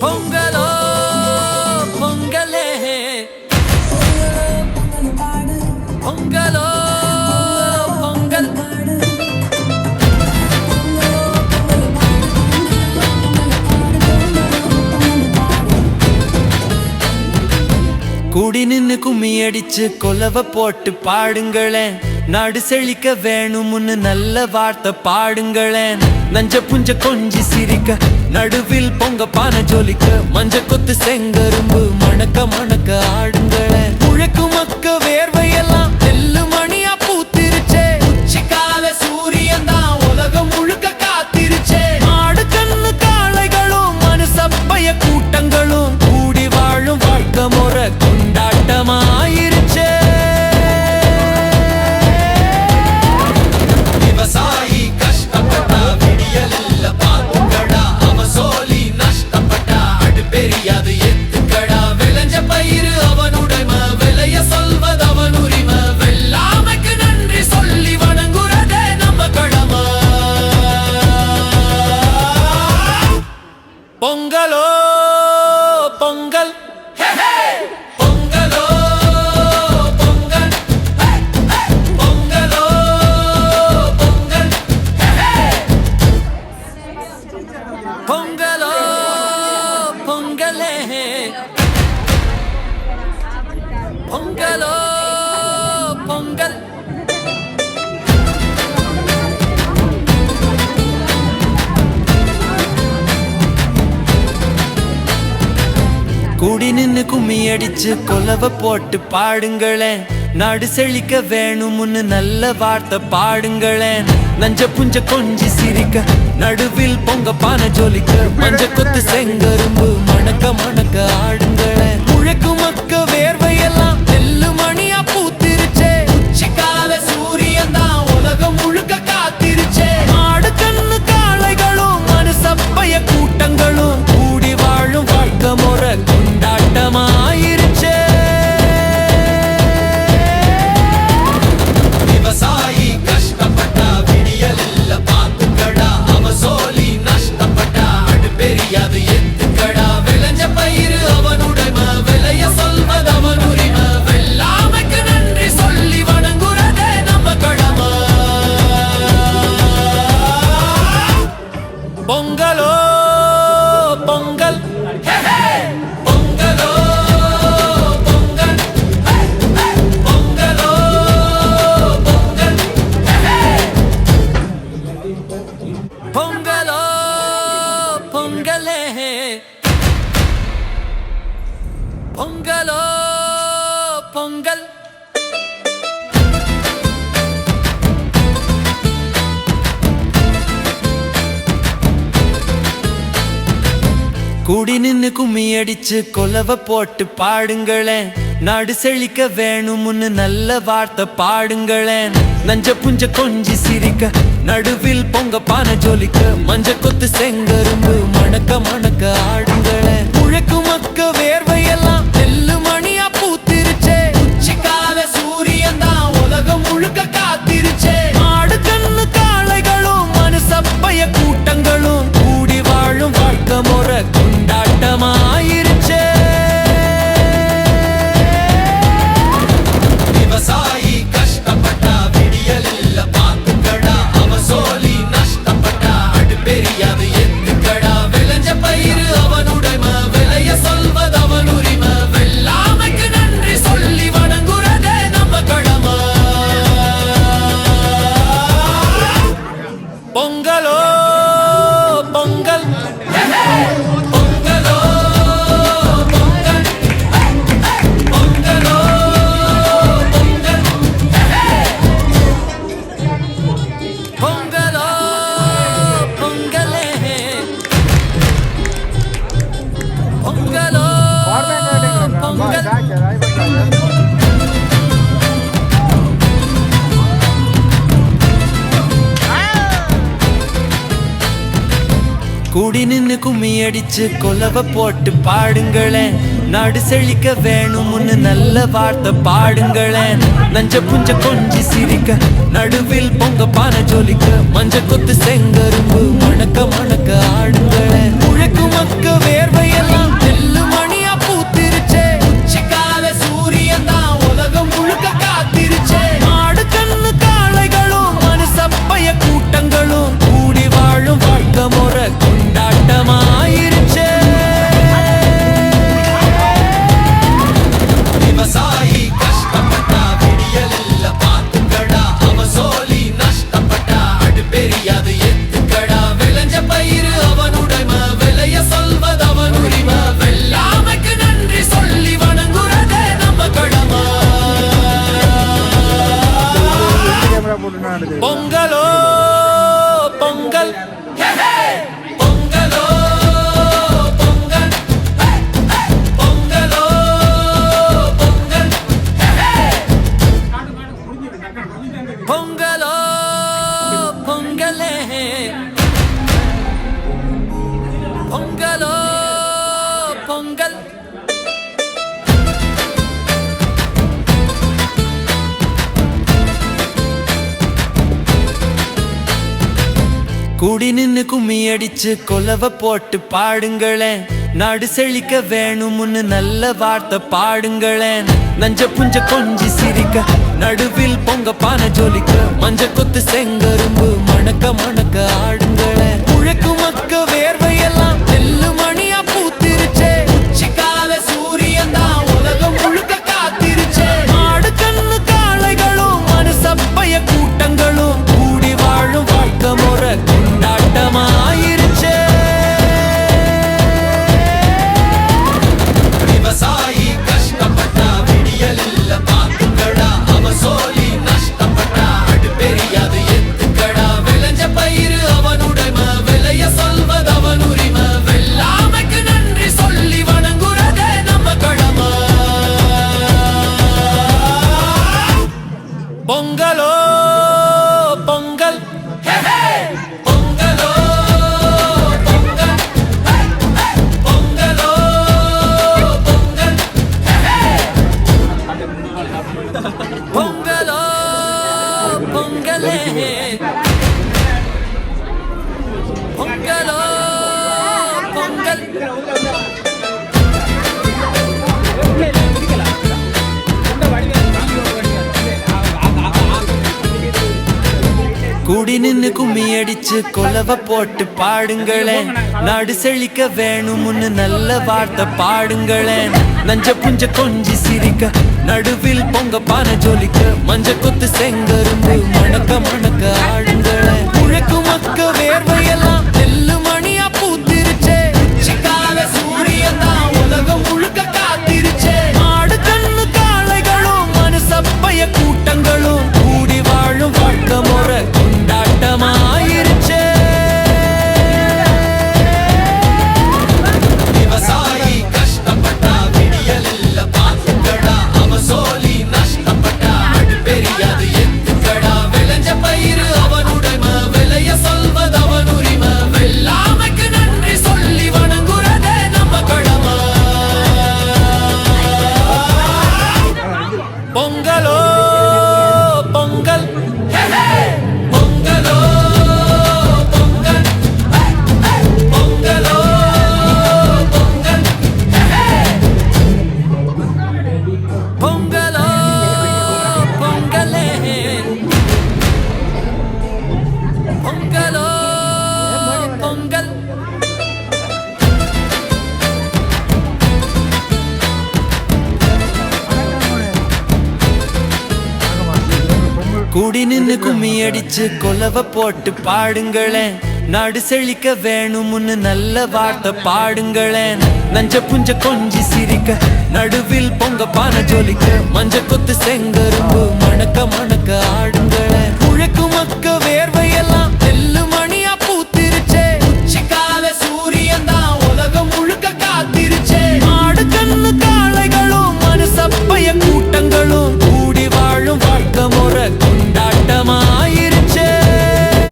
பொங்கலோ பொங்கலே பொங்கலோ பொங்கல் கூடி நின்னு கும்மி அடிச்சு கொலவ போட்டு பாடுங்களேன். நாடு செழிக்க வேணும்னு நல்ல வார்த்தை பாடுங்களேன். நஞ்ச புஞ்ச கொஞ்சி சிரிக்க நடுவில் பொங்க பானை ஜொலிக்க மஞ்ச கொத்து செங்கரும்பு மணக்க மணக்க ஆடுங்களேன். முழக்கு மக்க வேர்வையெல்லாம் நெல்லு மணியா பூத்திருச்சே. உச்சிக்கால சூரியன் தான் உலகம் முழுக்க காத்திருச்சே. மாடு கண்ணு காளைகளும் மனுசப்பைய கூட்டங்களும் கூடி வாழும் வாழ்க்கை முறை கொண்டாட்டமாயிருச்சே. விவசாயி கஷ்டப்பட்டா விடியலில்ல பாத்துக்கடா. அவ சோலி நஷ்டப்பட்டா அடு பெரியாது எத்துக்கடா. விளைஞ்ச பயிறு அவனுடைமை விலைய சொல்வது அவன் உரிமை. வெள்ளாமைக்கு நன்றி சொல்லி வணங்குறதே நம்ம கடமை. பொங்கலோ பொங்கல் பொங்கலோ பொங்கல் பொங்கலோ பொங்கல் பொங்கலோ பொங்கலே பொங்கலோ பொங்கல் கூடி நின்னு கும்மி அடிச்சு கொலவ போட்டு பாடுங்களேன். நாடு செழிக்க வேணும்னு நல்ல வார்த்தை பாடுங்களேன். நஞ்ச புஞ்ச கொஞ்சி சிரிக்க நடுவில் பொங்க பானை ஜொலிக்க மஞ்ச கொத்து செங்கரும்பு மணக்க மணக்க ஆடுங்களேன். முழக்கு மக்க வேர்வையெல்லாம் நெல்லு மணியா பூத்திருச்சே. உச்சிக்கால சூரியன் தான் உலகம் முழுக்க காத்திருச்சே. மாடு கண்ணு காளைகளும் மனுசப்பைய கூட்டங்களும் கூடி வாழும் வாழ்க்கை முறை கொண்டாட்டமாயிருச்சே. விவசாயி கஷ்டப்பட்டா விடியலில்ல பாத்துக்கடா. அவ சோலி நஷ்டப்பட்டா அடு பெரியாது எத்துக்கடா. விளைஞ்ச பயிறு அவனுடைமை விலைய சொல்வது அவன் உரிமை. வெள்ளாமைக்கு நன்றி சொல்லி வணங்குறதே நம்ம கடமை. பொங்கலோ பொங்கல் பொங்கலோ பொங்கல் பொங்கலோ பொங்கல் பொங்கலோ பொங்கலே பொங்கலோ பொங்கல் கூடி நின்னு கும்மி அடிச்சு கொலவ போட்டு பாடுங்களேன். நாடு செழிக்க வேணும்னு நல்ல வார்த்தை பாடுங்களேன். நஞ்ச புஞ்ச கொஞ்சி சிரிக்க நடுவில் பொங்க பானை ஜொலிக்க மஞ்ச கொத்து செங்கரும்பு மணக்க மணக்க ஆடுங்களேன். முழக்கு மக்க வேர்வையெல்லாம் நெல்லு மணியா பூத்திருச்சே. உச்சிக்கால சூரியன் தான் உலகம் முழுக்க காத்திருச்சே. மாடு கண்ணு காளைகளும் மனுசப்பைய கூட்டங்களும் கூடி வாழும் வாழ்க்கை முறை கொண்டாட்டமாயிருச்சே. விவசாயி கஷ்டப்பட்டா விடியலில்ல பாத்துக்கடா. அவ சோலி நஷ்டப்பட்டா அடு பெரியாது எத்துக்கடா. விளைஞ்ச பயிறு அவனு கூடி நின்னு கும்மி அடிச்சு கொலவ போட்டு பாடுங்களேன். நாடு செழிக்க வேணும்னு நல்ல வார்த்தை பாடுங்களேன். நஞ்ச புஞ்ச கொஞ்சி சிரிக்க நடுவில் பொங்க பானை ஜொலிக்க மஞ்ச கொத்து செங்கரும்பு மணக்க மணக்க ஆடுங்களேன். முழக்கு மக்க வேர்வையெல்லாம் நெல்லு மணியா பூத்திருச்சே. உச்சிக்கால சூரியன் தான் உலகம் முழுக்க காத்திருச்சே. மாடு கண்ணு காளைகளும் மனுசப்பைய கூட்டங்களும் கூடி வாழும் வாழ்க்கை முறை கொண்டாட்டமாயிருச்சே. விவசாயி கஷ்டப்பட்டா விடியல் இல்ல பாத்துக்கடா. அவ சோலி நஷ்டப்பட்டா அடு பெரியாது எத்துக்கடா. விளைஞ்ச பயிறு அவனுடைமை விலைய சொல்வது அவன் உரிமை. வெள்ளாமைக்கு நன்றி சொல்லி வணங்குறதே நம்ம கடமை. பொங்கலோ பொங்கல் பொங்கலோ பொங்கல் பொங்கலோ பொங்கல் பொங்கலோ பொங்கலே பொங்கலோ பொங்கல். கூடி நின்னு கும்மி அடிச்சு கொலவ போட்டு பாடுங்களேன். நாடு செழிக்க வேணும்னு நல்ல வார்த்தை பாடுங்களேன். நஞ்ச புஞ்ச கொஞ்சி சிரிக்க நடுவில் பொங்க பானை ஜொலிக்க மஞ்ச கொத்து செங்கரும்பு மணக்க மணக்க ஆடுங்களேன். முழக்கு மக்க வேர்வையெல்லாம் நெல்லு மணியா பூத்திருச்சே. உச்சிக்கால சூரியன் தான் உலகம் முழுக்க காத்திருச்சே. மாடு கண்ணு காளைகளும் மனுசப்பைய கூட்டங்களும் கூடி வாழும் வாழ்க்கை முறை கொண்டாட்டமாயிருச்சே. விவசாயி கஷ்டப்பட்டா விடியல் இல்ல பாத்துக்கடா. அவ சோலி நஷ்டப்பட்டா அடு பெரியாது எத்துக்கடா. விளைஞ்ச பயிறு அவனுடைமை விலைய சொல்வது அவன் உரிமை. வெள்ளாமைக்கு நன்றி சொல்லி வணங்குறதே நம்ம கடமை. பொங்கலோ பொங்கல் பொங்கலோ பொங்கல் பொங்கலோ பொங்கல் பொங்கலோ பொங்கலே பொங்கலோ பொங்கல். கூடி நின்னு கும்மி அடிச்சு கொலவ போட்டு பாடுங்களேன். நாடு செழிக்க வேணும்னு நல்ல வார்த்தை பாடுங்களேன். நஞ்ச புஞ்ச கொஞ்சி சிரிக்க நடுவில் பொங்க பானை ஜொலிக்க மஞ்ச கொத்து செங்கரும்பு மணக்க மணக்க ஆடுங்களேன். முழக்கு மக்க வேர்வையெல்லாம் நெல்லு மணியா பூத்திருச்சே. உச்சிக்கால சூரியன் தான் உலகம் முழுக்க காத்திருச்சே. மாடு கண்ணு காளைகளும் மனுசப்பைய கூட்டங்களும் கூடி வாழும் வாழ்க்கை முறை கொண்டாட்டமாயிருச்சே. விவசாயி கஷ்டப்பட்டா விடியல் இல்ல பாத்துக்கடா. அவ சோலி நஷ்டப்பட்டா அடு பெரியாது எத்துக்கடா. விளைஞ்ச பயிறு அவனுடைமை விலைய சொல்வது அவன் உரிமை. வெள்ளாமைக்கு நன்றி சொல்லி வணங்குறதே நம்ம கடமை. பொங்கலோ பொங்கல் பொங்கலோ பொங்கல் பொங்கலோ பொங்கல் பொங்கலோ பொங்கலே பொங்கலோ பொங்கல். கூடி நின்னு கும்மி அடிச்சு கொலவ போட்டு பாடுங்களேன். நாடு செழிக்க வேணும்னு நல்ல வார்த்தை பாடுங்களேன். நஞ்ச புஞ்ச கொஞ்சி சிரிக்க நடுவில் பொங்க பானை ஜொலிக்க மஞ்ச கொத்து செங்கரும்பு மணக்க மணக்க